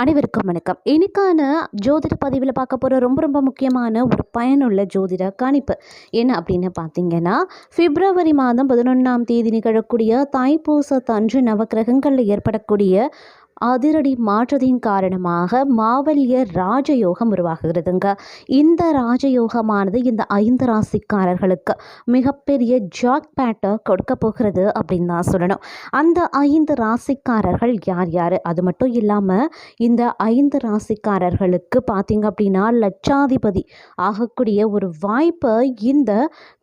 அனைவருக்கும் வணக்கம். இன்னைக்கான ஜோதிட பதிவில் பார்க்க போகிற ரொம்ப ரொம்ப முக்கியமான ஒரு பயனுள்ள ஜோதிட கணிப்பு என்ன அப்படின்னு பார்த்தீங்கன்னா, பிப்ரவரி மாதம் 11ஆம் தேதி நிகழக்கூடிய தைப்பூசத்தன்று நவக்கிரகங்களில் ஏற்படக்கூடிய அதிரடி மாற்றத்தின் காரணமாக மாவல்ய ராஜயோகம் உருவாகுகிறதுங்க. இந்த ராஜயோகமானது இந்த 5 ராசிக்காரர்களுக்கு மிகப்பெரிய ஜாக்பேட்டை கொடுக்க போகிறது அப்படின்னு தான் சொல்லணும். அந்த 5 ராசிக்காரர்கள் யார் யார்? அது மட்டும் இல்லாமல் இந்த 5 ராசிக்காரர்களுக்கு பார்த்திங்க அப்படின்னா லட்சாதிபதி ஆகக்கூடிய ஒரு வாய்ப்பை இந்த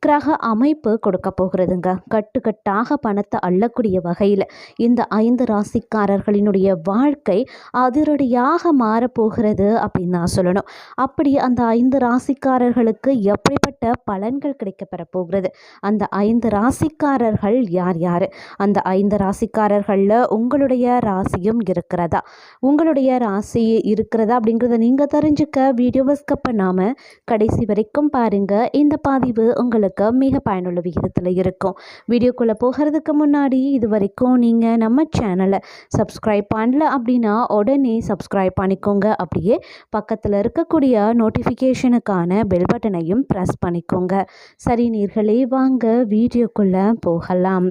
கிரக அமைப்பு கொடுக்க போகிறதுங்க. கட்டுக்கட்டாக பணத்தை அள்ளக்கூடிய வகையில் இந்த 5 ராசிக்காரர்களினுடைய வாழ்க்கை அதிரடியாக மாறப்போகிறது அப்படின்னு நான் சொல்லணும். அப்படி அந்த 5 ராசிக்காரர்களுக்கு எப்படிப்பட்ட பலன்கள் கிடைக்கப்பெற போகிறது? அந்த 5 ராசிக்காரர்கள் யார் யார்? அந்த 5 ராசிக்காரர்களில் உங்களுடைய ராசியும் இருக்கிறதா? உங்களுடைய ராசி இருக்கிறதா அப்படிங்கிறத நீங்கள் தெரிஞ்சுக்க வீடியோவை ஸ்கிப் பண்ணாமல் கடைசி வரைக்கும் பாருங்கள். இந்த பதிவு உங்களுக்கு மிக பயனுள்ள விகிதத்தில் இருக்கும். வீடியோக்குள்ளே போகிறதுக்கு முன்னாடி இது வரைக்கும் நீங்கள் நம்ம சேனலை சப்ஸ்கிரைப் பண்ணல அப்படின்னா உடனே சப்ஸ்கிரைப் பண்ணிக்கோங்க. அப்படியே பக்கத்தில் இருக்கக்கூடிய நோட்டிஃபிகேஷனுக்கான பெல் பட்டனையும் ப்ரெஸ் பண்ணிக்கோங்க. சரி நேயர்களே, வாங்க வீடியோக்குள்ளே போகலாம்.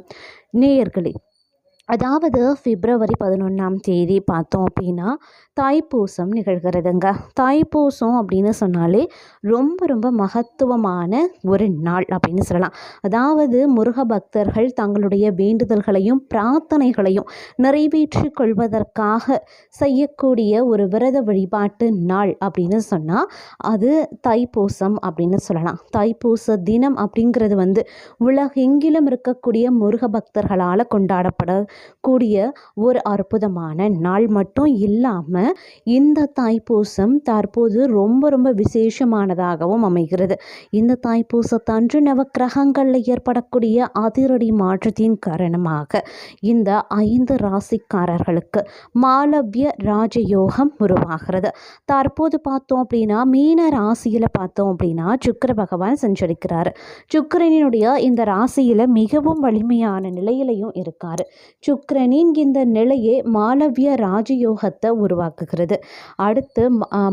நேயர்களே, அதாவது பிப்ரவரி 11ஆம் தேதி பார்த்தோம் அப்படின்னா தைப்பூசம் நிகழ்கிறதுங்க. தைப்பூசம் அப்படின்னு சொன்னாலே ரொம்ப ரொம்ப மகத்துவமான ஒரு நாள் அப்படின்னு சொல்லலாம். அதாவது முருக பக்தர்கள் தங்களுடைய வேண்டுதல்களையும் பிரார்த்தனைகளையும் நிறைவேற்றி கொள்வதற்காக செய்யக்கூடிய ஒரு விரத வழிபாட்டு நாள் அப்படின்னு சொன்னால் அது தைப்பூசம் அப்படின்னு சொல்லலாம். தைப்பூச தினம் அப்படிங்கிறது உலகெங்கிலும் இருக்கக்கூடிய முருக பக்தர்களால் கொண்டாடப்பட கூடிய ஒரு அற்புதமான நாள் மட்டும் இல்லாமல் இந்த தைப்பூசம் தற்போது ரொம்ப ரொம்ப விசேஷமானதாகவும் அமைகிறது. இந்த தைப்பூசத்தன்று நவக்கிரகங்களில் ஏற்படக்கூடிய அதிரடி மாற்றத்தின் காரணமாக இந்த 5 ராசிக்காரர்களுக்கு மாலவ்ய ராஜயோகம் உருவாகிறது. தற்போது பார்த்தோம் அப்படின்னா மீன ராசியில் பார்த்தோம் அப்படின்னா சுக்கிர பகவான் சஞ்சரிக்கிறார். சுக்கிரனினுடைய இந்த ராசியில் மிகவும் வலிமையான நிலையிலையும் இருக்கார். சுக்கிரனின் இந்த நிலையே மாலவ்ய ராஜயோகத்தை உருவாக்குகிறது. அடுத்து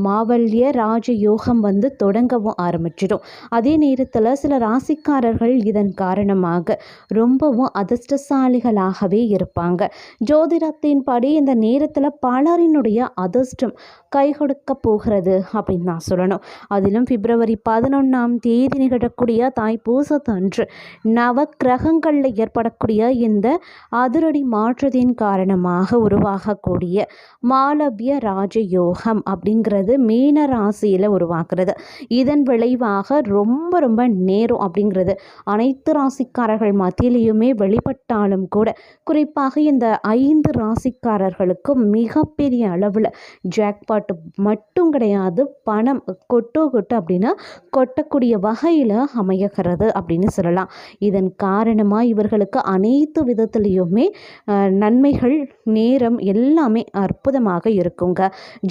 மாவல்ய ராஜயோகம் தொடங்கவும் ஆரம்பிச்சிடும். அதே நேரத்தில் சில ராசிக்காரர்கள் இதன் காரணமாக ரொம்பவும் அதிர்ஷ்டசாலிகளாகவே இருப்பாங்க. ஜோதிடத்தின்படி இந்த நேரத்தில் பலரினுடைய அதிர்ஷ்டம் கை கொடுக்க போகிறது அப்படின்னு நான் சொல்லணும். அதிலும் பிப்ரவரி 11ஆம் தேதி நிகழக்கூடிய தைப்பூசத்தன்று நவக்கிரகங்களில் ஏற்படக்கூடிய இந்த அதிரடி மாற்றத்தின் காரணமாக உருவாகக்கூடிய மாலவ்ய ராஜயோகம் அப்படிங்கிறது மீன ராசியில் உருவாக்குறது. இதன் விளைவாக ரொம்ப ரொம்ப நேரம் அப்படிங்கிறது அனைத்து ராசிக்காரர்கள் மத்தியிலையுமே வெளிப்பட்டாலும் கூட குறிப்பாக இந்த 5 ராசிக்காரர்களுக்கும் மிகப்பெரிய அளவில் ஜாக்பாட் மட்டும் கிடையாது, பணம் கொட்டு அப்படின்னா கொட்டக்கூடிய வகையில் அமைகிறது அப்படின்னு சொல்லலாம். இதன் காரணமாக இவர்களுக்கு அனைத்து விதத்திலையுமே நன்மைகள் நேரம் எல்லாமே அற்புதமாக இருக்குங்க.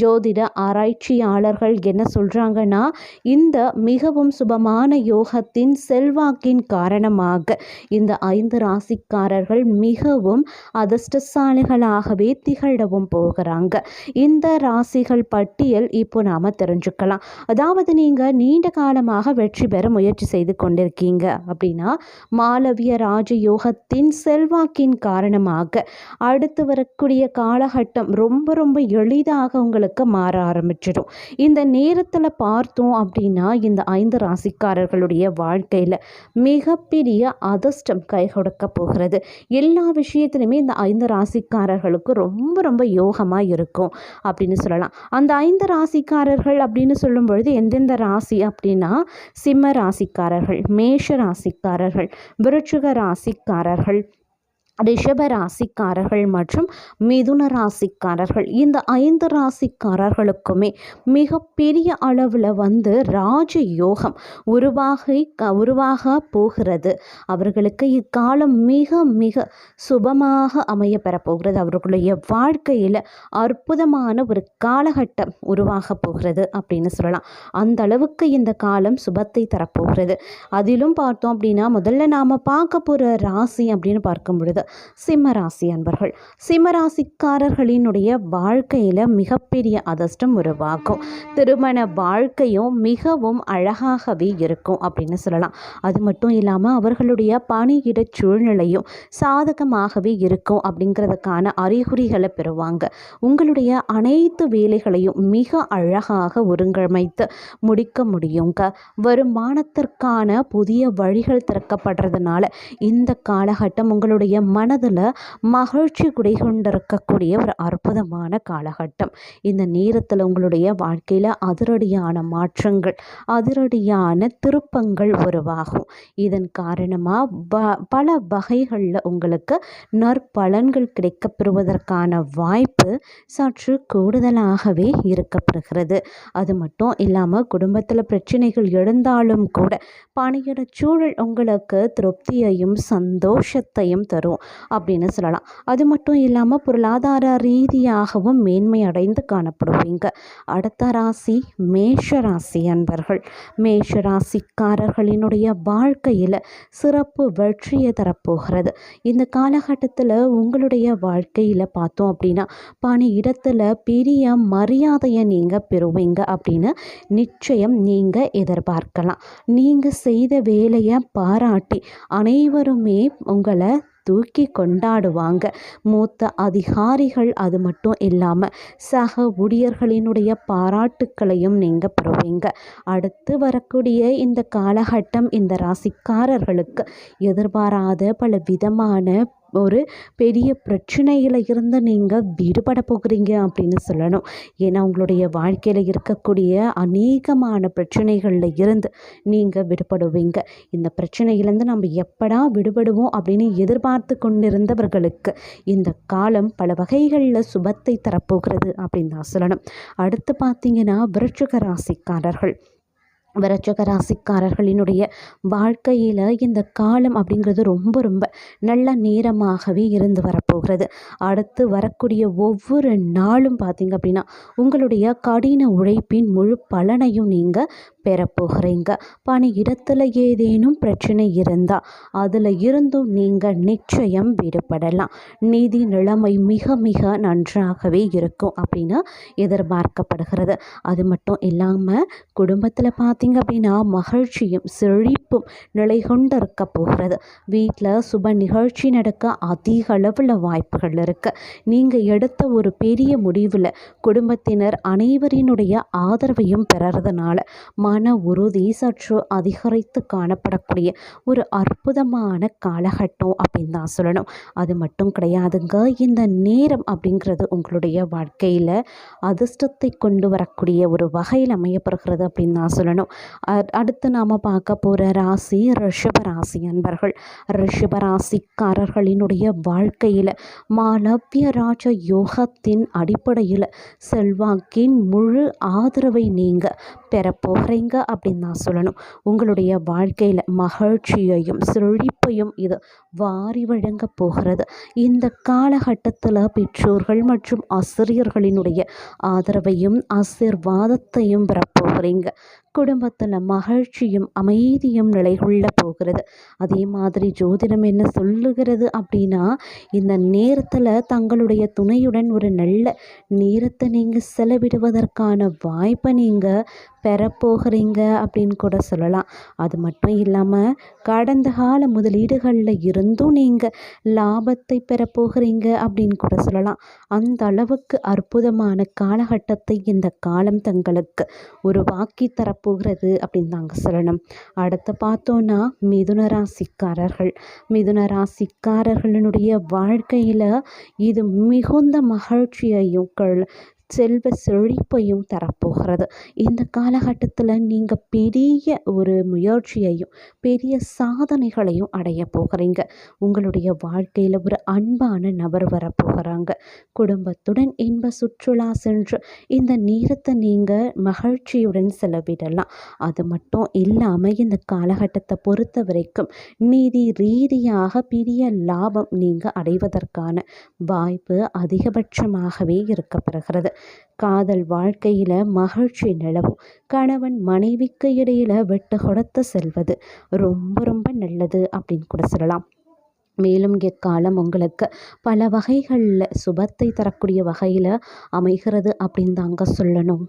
ஜோதிட ஆராய்ச்சியாளர்கள் என்ன சொல்கிறாங்கன்னா, இந்த மிகவும் சுபமான யோகத்தின் செல்வாக்கின் காரணமாக இந்த 5 ராசிக்காரர்கள் மிகவும் அதிர்ஷ்டசாலிகளாகவே திகழவும் போகிறாங்க. இந்த ராசிகள் பட்டியல் இப்போ நாம் தெரிஞ்சுக்கலாம். அதாவது நீங்கள் நீண்ட காலமாக வெற்றி பெற முயற்சி செய்து கொண்டிருக்கீங்க அப்படின்னா மாலவ்ய ராஜயோகத்தின் செல்வாக்கின் காரணமாக அடுத்து வரக்கூடிய காலகட்டம் ரொம்ப ரொம்ப எளிதாக உங்களுக்கு மாற ஆரம்பிச்சிடும். இந்த நேரத்தில் பார்த்தோம் அப்படின்னா இந்த 5 ராசிக்காரர்களுடைய வாழ்க்கையில் மிகப்பெரிய அதிர்ஷ்டம் கை கொடுக்க போகிறது. எல்லா விஷயத்திலுமே இந்த 5 ராசிக்காரர்களுக்கு ரொம்ப ரொம்ப யோகமாக இருக்கும் அப்படின்னு சொல்லலாம். அந்த 5 ராசிக்காரர்கள் அப்படின்னு சொல்லும் பொழுது எந்தெந்த ராசி அப்படின்னா சிம்ம ராசிக்காரர்கள், மேஷ ராசிக்காரர்கள், விருச்சிக ராசிக்காரர்கள், ரிஷப ராசிக்காரர்கள் மற்றும் மிதுன ராசிக்காரர்கள். இந்த 5 ராசிக்காரர்களுக்குமே மிகப்பெரிய அளவில் ராஜயோகம் உருவாக போகிறது. அவர்களுக்கு இக்காலம் மிக மிக சுபமாக அமைய பெறப்போகிறது. அவர்களுடைய வாழ்க்கையில் அற்புதமான ஒரு காலகட்டம் உருவாக போகிறது அப்படின்னு சொல்லலாம். அந்த அளவுக்கு இந்த காலம் சுபத்தை தரப்போகிறது. அதிலும் பார்த்தோம் அப்படின்னா முதல்ல நாம் பார்க்க போகிற ராசி அப்படின்னு பார்க்கும் பொழுது சிம்மராசி அன்பர்கள். சிம்மராசிக்காரர்களினுடைய வாழ்க்கையில் மிகப்பெரிய அதிர்ஷ்டம் உருவாகும். திருமண வாழ்க்கையும் மிகவும் அழகாகவே இருக்கும் அப்படின்னு சொல்லலாம். அது மட்டும் இல்லாமல் அவர்களுடைய பணியிட சூழ்நிலையும் சாதகமாகவே இருக்கும் அப்படிங்கிறதுக்கான அறிகுறிகளை பெறுவாங்க. உங்களுடைய அனைத்து வேலைகளையும் மிக அழகாக ஒருங்கமைத்து முடிக்க முடியுங்க. வருமானத்திற்கான புதிய வழிகள் திறக்கப்படுறதுனால இந்த காலகட்டம் உங்களுடைய மனதில் மகிழ்ச்சி குடிகொண்டிருக்கக்கூடிய ஒரு அற்புதமான காலகட்டம். இந்த நேரத்தில் உங்களுடைய வாழ்க்கையில் அதிரடியான மாற்றங்கள், அதிரடியான திருப்பங்கள் உருவாகும். இதன் காரணமாக பல வகைகளில் உங்களுக்கு நற்பலன்கள் கிடைக்கப்பெறுவதற்கான வாய்ப்பு சற்று கூடுதலாகவே இருக்கப்படுகிறது. அது மட்டும் இல்லாமல் குடும்பத்தில் பிரச்சனைகள் எழுந்தாலும் கூட பணியிட சூழல் உங்களுக்கு திருப்தியையும் சந்தோஷத்தையும் தரும் அப்படின்னு சொல்லலாம். அது மட்டும் இல்லாமல் பொருளாதார ரீதியாகவும் மேன்மை அடைந்து காணப்படுவீங்க. அடுத்த ராசி மேஷ ராசி அன்பர்கள். மேஷ ராசிக்காரர்களினுடைய வாழ்க்கையில் சிறப்பு வெற்றியை தரப்போகிறது. இந்த காலகட்டத்தில் உங்களுடைய வாழ்க்கையில் பார்த்தோம் அப்படின்னா பணியிடத்தில் பெரிய மரியாதையை நீங்கள் பெறுவீங்க அப்படின்னு நிச்சயம் நீங்கள் எதிர்பார்க்கலாம். நீங்கள் செய்த வேலையை பாராட்டி அனைவருமே உங்களை தூக்கி கொண்டாடுவாங்க. மூத்த அதிகாரிகள் அது மட்டும் இல்லாமல் சக ஊழியர்களினுடைய பாராட்டுக்களையும் நீங்கள் பெறுவீங்க. அடுத்து வரக்கூடிய இந்த காலகட்டம் இந்த ராசிக்காரர்களுக்கு எதிர்பாராத பல விதமான ஒரு பெரிய பிரச்சனையில் இருந்து நீங்கள் விடுபட போகிறீங்க அப்படின்னு சொல்லணும். ஏன்னா உங்களுடைய வாழ்க்கையில் இருக்கக்கூடிய அநேகமான பிரச்சனைகளில் இருந்து நீங்கள் விடுபடுவீங்க. இந்த பிரச்சனையிலேருந்து நம்ம எப்படா விடுபடுவோம் அப்படின்னு எதிர்பார்த்து கொண்டிருந்தவர்களுக்கு இந்த காலம் பல வகைகளில் சுபத்தை தரப்போகிறது அப்படின்னு தான் சொல்லணும். அடுத்து பார்த்தீங்கன்னா விருச்சிக ராசிக்காரர்கள். விருச்சிக ராசிக்காரர்களினுடைய வாழ்க்கையில் இந்த காலம் அப்படிங்கிறது ரொம்ப ரொம்ப நல்ல நேரமாகவே இருந்து வரப்போகிறது. அடுத்து வரக்கூடிய ஒவ்வொரு நாளும் பார்த்திங்க அப்படின்னா உங்களுடைய கடின உழைப்பின் முழு பலனையும் நீங்கள் பெறப்போகிறீங்க. பணியிடத்தில் ஏதேனும் பிரச்சனை இருந்தால் அதில் இருந்தும் நீங்கள் நிச்சயம் விடுபடலாம். நிதி நிலைமை மிக மிக நன்றாகவே இருக்கும் அப்படின்னு எதிர்பார்க்கப்படுகிறது. அது மட்டும் இல்லாமல் குடும்பத்தில் பார்த்திங்க அப்படின்னா மகிழ்ச்சியும் செழிப்பும் நிலை கொண்டு இருக்க போகிறது. வீட்டில் சுப நிகழ்ச்சி நடக்க அதிக அளவில் வாய்ப்புகள் இருக்குது. நீங்கள் எடுத்த ஒரு பெரிய முடிவில் குடும்பத்தினர் அனைவரினுடைய ஆதரவையும் பெறறதுனால மன உறுதி சற்று அதிகரித்து காணப்படக்கூடிய ஒரு அற்புதமான காலகட்டம் அப்படின்னு தான் சொல்லணும். அது மட்டும் கிடையாதுங்க. இந்த நேரம் அப்படிங்கிறது உங்களுடைய வாழ்க்கையில் அதிர்ஷ்டத்தை கொண்டு வரக்கூடிய ஒரு வகையில் அமையப்படுகிறது அப்படின்னு தான் சொல்லணும். அடுத்து நாம் பார்க்க போகிற ராசி ரிஷப ராசி அன்பர்கள். ரிஷப ராசிக்காரர்களினுடைய வாழ்க்கையில் மாலவ்ய ராஜ யோகத்தின் அடிப்படையில் செல்வாக்கின் முழு ஆதரவை நீங்கள் பெறப்போகிறீங்க அப்படின்னு நான் சொல்லணும். உங்களுடைய வாழ்க்கையில் மகிழ்ச்சியையும் செழிப்பையும் இது வாரி வழங்க போகிறது. இந்த காலகட்டத்தில் பெற்றோர்கள் மற்றும் ஆசிரியர்களினுடைய ஆதரவையும் ஆசீர்வாதத்தையும் பெறப்போகிறீங்க. குடும்பத்தில் மகிழ்ச்சியும் அமைதியும் நிலைகொள்ள போகிறது. அதே மாதிரி ஜோதிடம் என்ன சொல்லுகிறது அப்படின்னா இந்த நேரத்தில் தங்களுடைய துணையுடன் ஒரு நல்ல நேரத்தை நீங்கள் செலவிடுவதற்கான வாய்ப்பை நீங்கள் பெறப்போகிறீங்க அப்படின்னு கூட சொல்லலாம். அது மட்டும் இல்லாமல் கடந்த கால முதலீடுகளில் இருந்தும் நீங்கள் லாபத்தை பெறப்போகிறீங்க அப்படின்னு கூட சொல்லலாம். அந்த அளவுக்கு அற்புதமான காலகட்டத்தை இந்த காலம் தங்களுக்கு உருவாக்கி தரப்போகிறது அப்படின்னு தாங்க சொல்லணும். அடுத்து பார்த்தோன்னா மிதுன ராசிக்காரர்கள். மிதுன ராசிக்காரர்களினுடைய வாழ்க்கையில் இது மிகுந்த மகிழ்ச்சியையும் செல்வ செழிப்பையும் தரப்போகிறது. இந்த காலகட்டத்தில் நீங்கள் பெரிய ஒரு முயற்சியையும் பெரிய சாதனைகளையும் அடைய போகிறீங்க. உங்களுடைய வாழ்க்கையில் ஒரு அன்பான நபர் வரப்போகிறாங்க. குடும்பத்துடன் இன்ப சுற்றுலா சென்று இந்த நேரத்தை நீங்கள் மகிழ்ச்சியுடன் செலவிடலாம். அது மட்டும் இல்லாமல் இந்த காலகட்டத்தை பொறுத்த வரைக்கும் நிதி ரீதியாக பெரிய லாபம் நீங்கள் அடைவதற்கான வாய்ப்பு அதிகபட்சமாகவே இருக்கப்படுகிறது. காதல் வாழ்க்கையில் மகிழ்ச்சி நிலவும். கணவன் மனைவிக்கு இடையில் விட்டு கொடுத்து செல்வது ரொம்ப ரொம்ப நல்லது அப்படின்னு கூட சொல்லலாம். மேலும் எக்காலம் உங்களுக்கு பல வகைகளில் சுபத்தை தரக்கூடிய வகையில் அமைகிறது அப்படின்னு தாங்க சொல்லணும்.